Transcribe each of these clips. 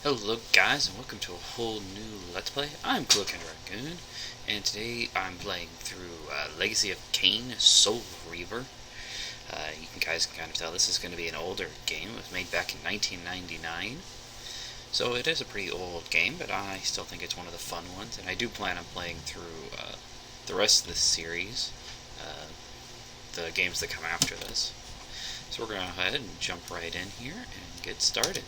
Hello guys and welcome to a whole new Let's Play. I'm Cloak and Raccoon, and today I'm playing through Legacy of Kain, Soul Reaver. You guys can kind of tell this is going to be an older game. It was made back in 1999. So it is a pretty old game, but I still think it's one of the fun ones, and I do plan on playing through the rest of this series, the games that come after this. So we're going to go ahead and jump right in here and get started.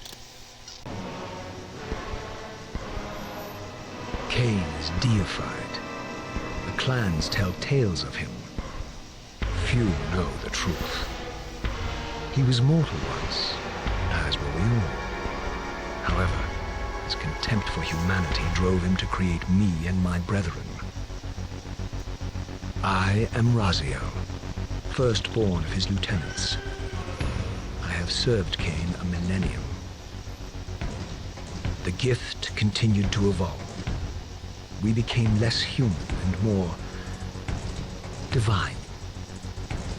Kain is deified. The clans tell tales of him. Few know the truth. He was mortal once, as were we all. However, his contempt for humanity drove him to create me and my brethren. I am Raziel, firstborn of his lieutenants. I have served Kain a millennium. The gift continued to evolve. We became less human and more divine.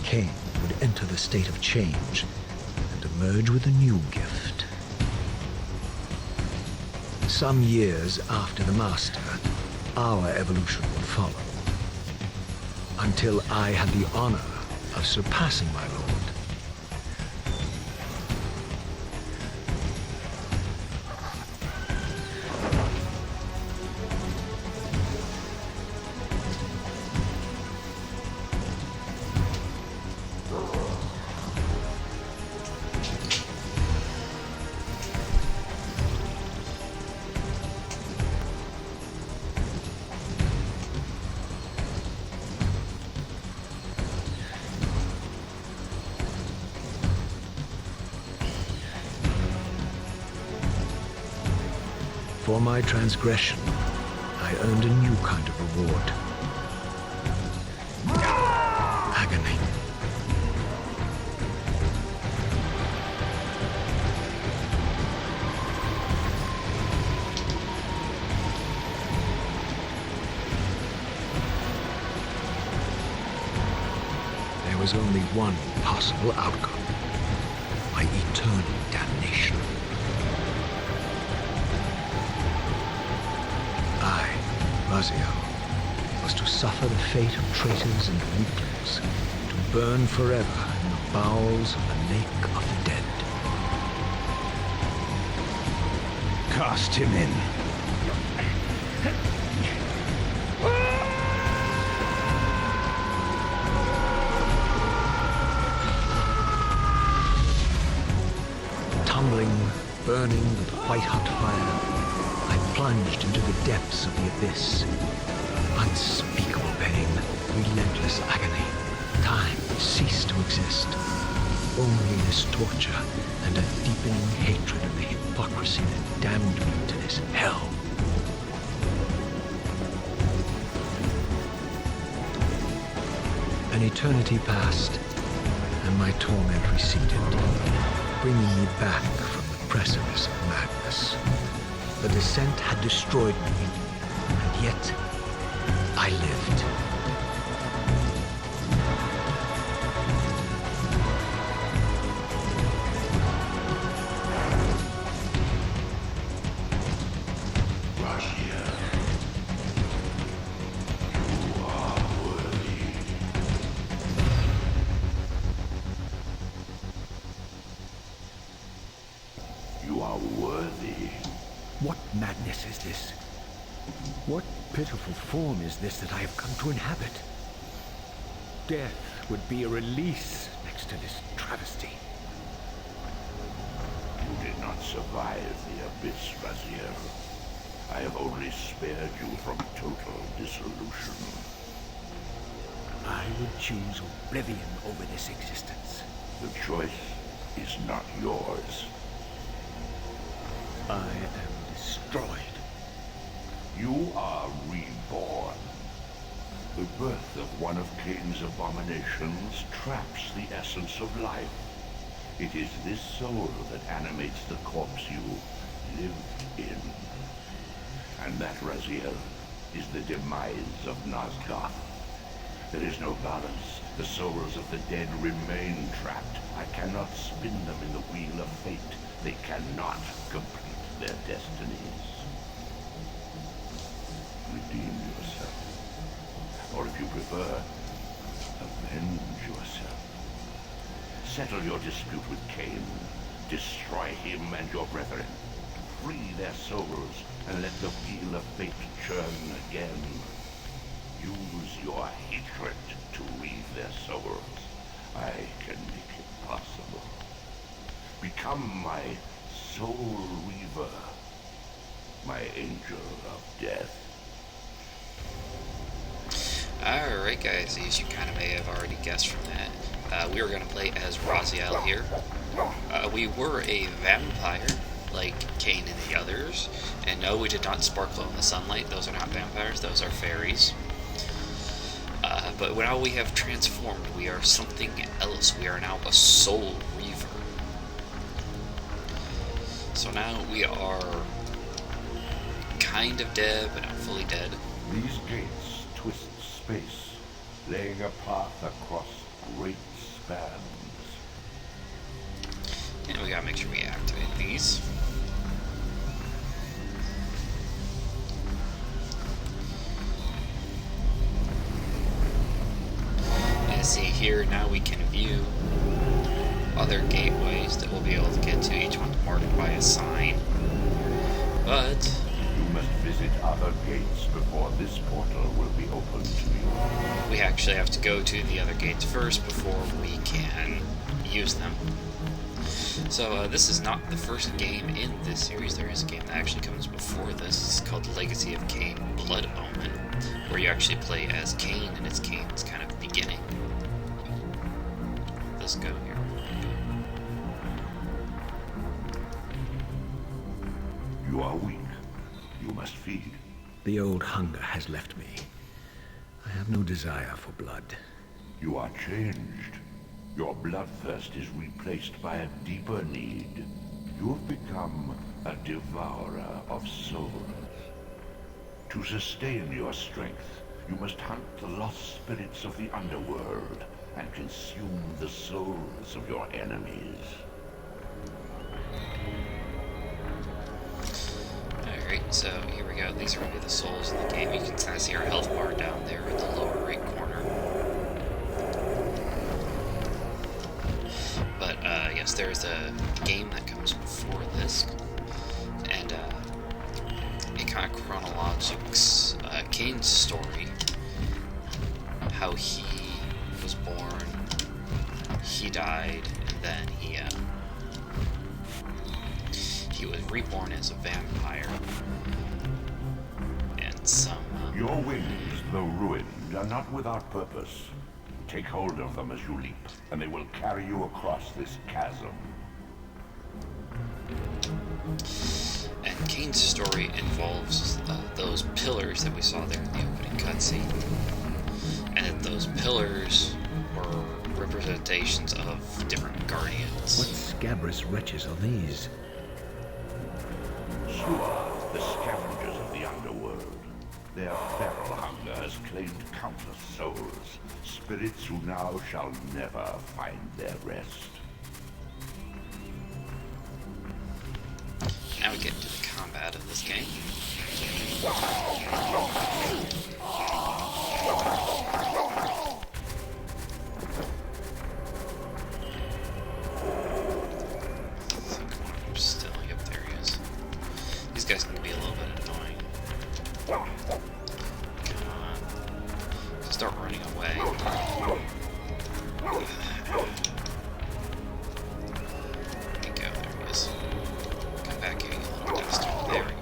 Kain would enter the state of change and emerge with a new gift. Some years after the Master, our evolution would follow, until I had the honor of surpassing my lord. For my transgression, I earned a new kind of reward. Agony. There was only one possible outcome: my eternal damnation. Raziel was to suffer the fate of traitors and weaklings, to burn forever in the bowels of the lake of the dead. Cast him in. Tumbling, burning with white-hot fire, I plunged into the depths of the abyss. Unspeakable pain, relentless agony. Time ceased to exist. Only this torture and a deepening hatred of the hypocrisy that damned me to this hell. An eternity passed, and my torment receded, bringing me back from the precipice of madness. The descent had destroyed me, and yet I lived. Raziel, you are worthy. You are worthy. What madness is this? What pitiful form is this that I have come to inhabit? Death would be a release next to this travesty. You did not survive the abyss, Raziel. I have only spared you from total dissolution. I would choose oblivion over this existence. The choice is not yours. I am destroyed. You are reborn. The birth of one of Kain's abominations traps the essence of life. It is this soul that animates the corpse you lived in. And that, Raziel, is the demise of Nazgoth. There is no balance. The souls of the dead remain trapped. I cannot spin them in the wheel of fate. They cannot complete their destinies. Redeem yourself. Or if you prefer, avenge yourself. Settle your dispute with Kain. Destroy him and your brethren. Free their souls and let the wheel of fate churn again. Use your hatred to reave their souls. I can make it possible. Become my soul reaver, my angel of death. Alright guys, as you kind of may have already guessed from that, we are going to play as Raziel here. We were a vampire, like Kain and the others, and no, we did not sparkle in the sunlight. Those are not vampires, those are fairies. But now we have transformed. We are something else. We are now a soul reaver. So now we are kind of dead, but not fully dead. These gates twist space, laying a path across great spans. And we gotta make sure we activate these. And see here, now we can view other gateways that we'll be able to get to, each one marked by a sign. But You must visit other gates before this portal will be opened to you. we actually have to go to the other gates first before we can use them. So this is not the first game in this series. There is a game that actually comes before this. It's called Legacy of Kain Blood Omen, where you actually play as Kain, and it's Kain's kind of beginning. Let's go here. You are weak. You must feed. The old hunger has left me. I have no desire for blood. You are changed. Your bloodthirst is replaced by a deeper need. You have become a devourer of souls. To sustain your strength, you must hunt the lost spirits of the underworld and consume the souls of your enemies. Alright, so here we go. These are going to be the souls in the game. You can kind of see our health bar down there in the lower right corner. But, yes, there's a game that comes before this. And, it kind of chronologics Kain's story. How he was born, he died, and then he was reborn as a vampire. And some... Your wings, though ruined, are not without purpose. Take hold of them as you leap, and they will carry you across this chasm. And Kain's story involves those pillars that we saw there in the opening cutscene. And those pillars were representations of different guardians. What scabrous wretches are these? Sure, the scavengers of the underworld. Their feral hunger has claimed countless souls, spirits who now shall never find their rest. Now we get into the combat of this game. Still, yep, there he is. These guys can be a little bit annoying. Come on. Start running away. There we go, there he is. Come back here, you little dust. There we go.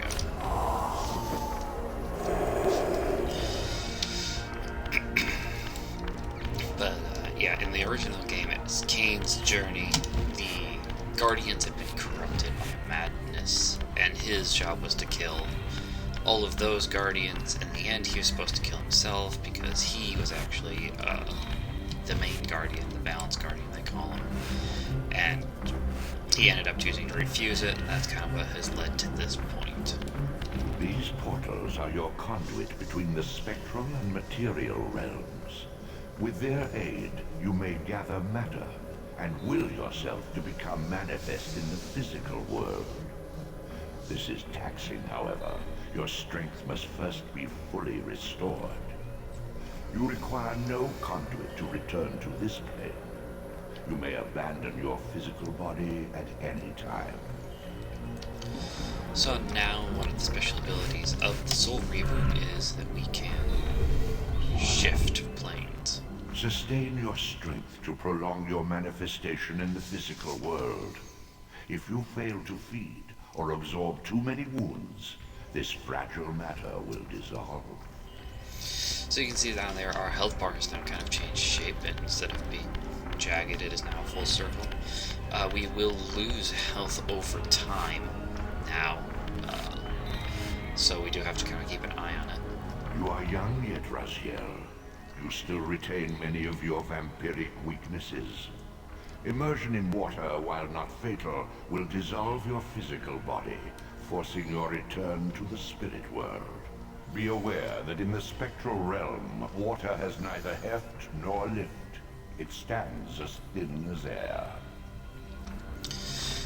But, yeah, in the original game, it's Kain's journey. The Guardians had been corrupted by madness, and his job was to kill all of those Guardians. In the end, he was supposed to kill himself because he was actually the main Guardian, the Balance Guardian, they call him. And he ended up choosing to refuse it, and that's kind of what has led to this point. These portals are your conduit between the spectral and material realms. With their aid, you may gather matter and will yourself to become manifest in the physical world. This is taxing, however. Your strength must first be fully restored. You require no conduit to return to this plane. You may abandon your physical body at any time. So now one of the special abilities of the Soul Reaver is that we can shift planes. Sustain your strength to prolong your manifestation in the physical world. If you fail to feed or absorb too many wounds, this fragile matter will dissolve. So you can see down there our health bar has now kind of changed shape, and instead of being jagged it is now full circle. We will lose health over time now, so we do have to kind of keep an eye on it. You are young yet, Raziel. You still retain many of your vampiric weaknesses. Immersion in water, while not fatal, will dissolve your physical body, forcing your return to the spirit world. Be aware that in the spectral realm, water has neither heft nor lift. It stands as thin as air.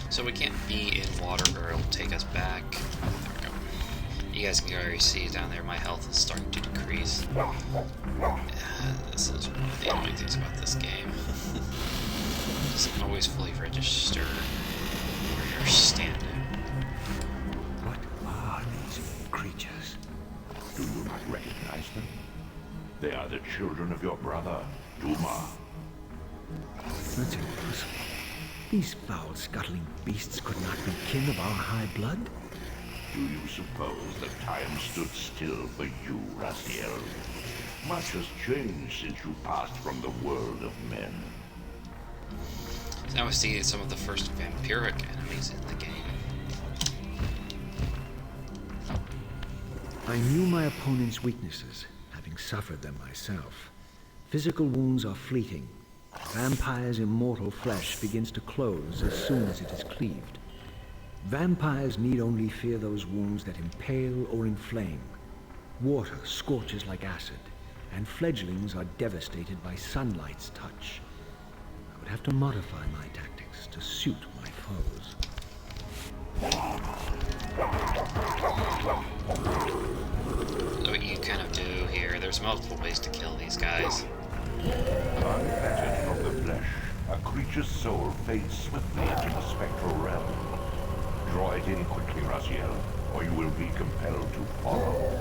So we can't be in water or it'll take us back. There we go. You guys can already see down there my health is starting to decrease. This is one of the annoying things about this game. It's always fully registered where you're standing. What are these creatures? Do you not recognize them? They are the children of your brother, Duma. That's impossible. These foul, scuttling beasts could not be kin of our high blood? Do you suppose that time stood still for you, Raziel? Much has changed since you passed from the world of men. So now we see some of the first vampiric enemies in the game. I knew my opponent's weaknesses, having suffered them myself. Physical wounds are fleeting. Vampire's immortal flesh begins to close as soon as it is cleaved. Vampires need only fear those wounds that impale or inflame. Water scorches like acid, and fledglings are devastated by sunlight's touch. I would have to modify my tactics to suit my foes. So what you kind of do here, there's multiple ways to kill these guys. Unfettered from the flesh, a creature's soul fades swiftly into the spectral realm. Draw it in quickly, Raziel, or you will be compelled to follow.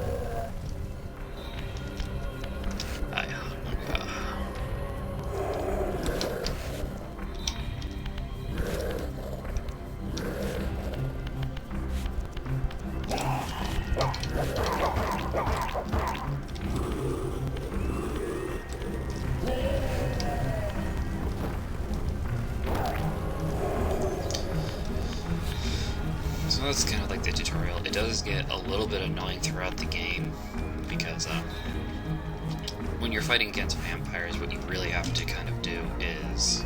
So that's kind of like the tutorial. It does get a little bit annoying throughout the game because when you're fighting against vampires, what you really have to kind of do is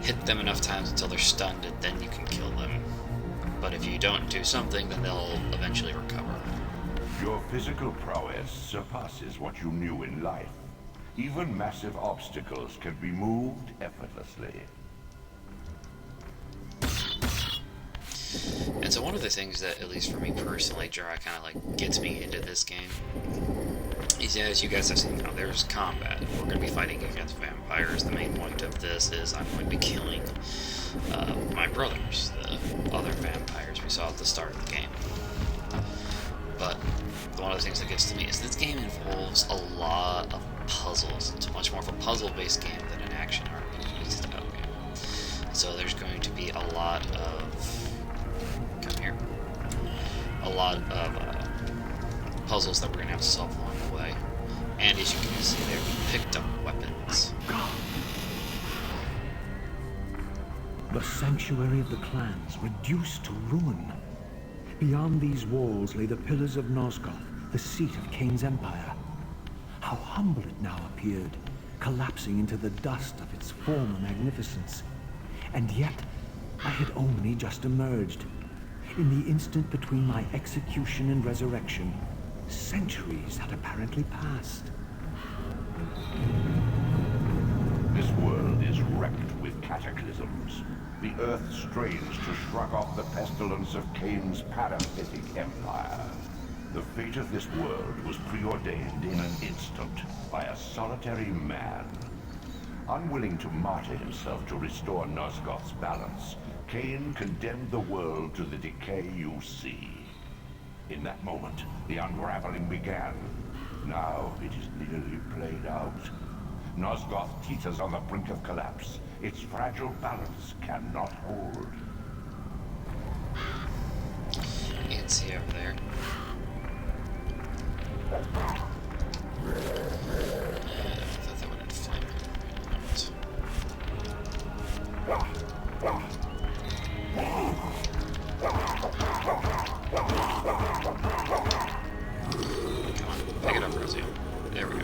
hit them enough times until they're stunned, and then you can kill them. But if you don't do something, then they'll eventually recover. Your physical prowess surpasses what you knew in life. Even massive obstacles can be moved effortlessly. And so one of the things that, at least for me personally, kind of like gets me into this game is, as you guys have seen now, there's combat. We're going to be fighting against vampires. The main point of this is I'm going to be killing my brothers, the other vampires we saw at the start of the game. But one of the things that gets to me is this game involves a lot of puzzles. It's much more of a puzzle-based game than an action RPG style game. So there's going to be a lot of puzzles that we're going to have to solve along the way. And as you can see there, we picked up weapons. The sanctuary of the clans reduced to ruin. Beyond these walls lay the pillars of Nosgoth, the seat of Kain's empire. How humble it now appeared, collapsing into the dust of its former magnificence. And yet, I had only just emerged. In the instant between my execution and resurrection, centuries had apparently passed. This world is wrecked with cataclysms. The Earth strains to shrug off the pestilence of Kain's parasitic empire. The fate of this world was preordained in an instant by a solitary man. Unwilling to martyr himself to restore Nosgoth's balance, Kain condemned the world to the decay you see. In that moment, the unraveling began. Now it is nearly played out. Nosgoth teeters on the brink of collapse. Its fragile balance cannot hold. You can see over there. I thought that one had flame. Come on, pick it up, Rosie. There we go.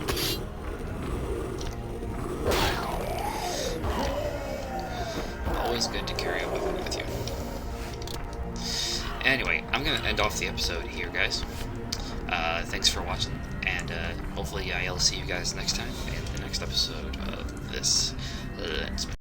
Always good to carry a weapon with you. Anyway, I'm going to end off the episode here, guys. Thanks for watching, and hopefully I'll see you guys next time in the next episode of this Let's